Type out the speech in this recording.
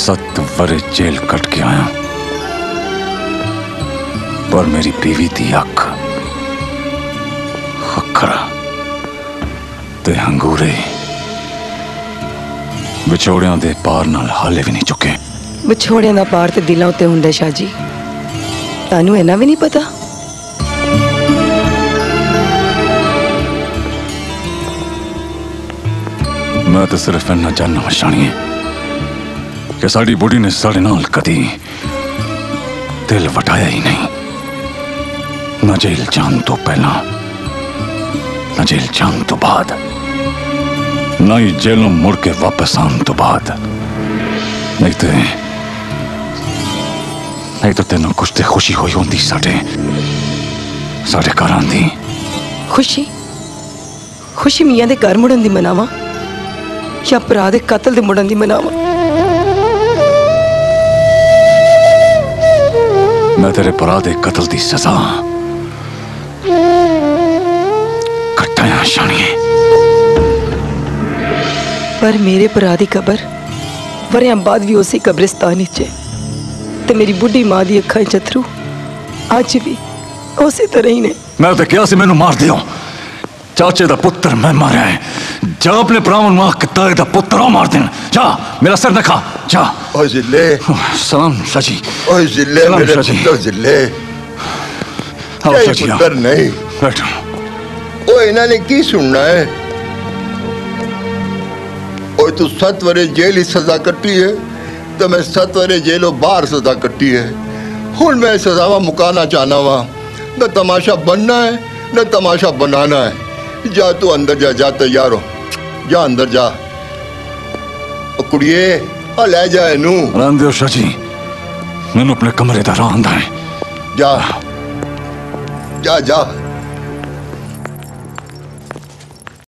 7 वर्ष jail cut के आया, पर मेरी बीवी दी अखरा ते अंगूरे विछोड़ियां दे पार नाल हाले भी नहीं चुके। विछोड़ियां दा पार ते दिलां उत्ते हुंदा शाह जी, तानू इन्ना भी नहीं पता? मैं तो सिर्फ इन्ना जानना मशानी है कि साड़ी बुढ़ी ने साढ़े नाल कदी दिल वटाया ही नहीं, ना जेल जान तो पहला, ना जेल जान तो बाद, ना ही जेलों मुड़ के वापस आने तो बाद। नहीं तो तेन कुछ तो खुशी हुई होंगी साढ़े घर आंदी। खुशी? खुशी मियां दे घर मुड़न दी मनावा या भरा दे कतल दे मुड़न दी मनावा? मैं तेरे भरा दे कतल दी सजा कट्टाया शानिए। पर मेरे भरा दी कबर वरियां बाद भी उसी कब्रिस्तान च, ते मेरी बुढ़ी मां दी अखां च अथरू अज भी उसी तरह ही ने। मैं तो क्या सी मैनू मार दियो, चाचे दा पुत्र मैं मारा है, जा अपने भरावां नूं आख के ताए दा पुत्र ओ मार देन। जा मेरा सिर न खा, जा। ओ जिले सलाम शाह जी। ओ जिले मेरे पुत्र जिले। आओ शाह जी, पुत्र नहीं बैठो। ओ इन्हां ने की सुनना है? ओ तू 7 वरे जेल ही सजा कट्टी है, तो मैं 7 वरे जेलों बाहर सजा कट्टी है। हुण मैं सजावा मुकाना चाहना वा, न तमाशा बनना है न तमाशा बनाना है। जा तू अंदर जा, जा तैयार हो, जा अंदर जा। ओ कुड़िए आ ले जा इनू। रामदेव शाह जी, मैनू अपने कमरे दा राह आंदा है। जा जा जा।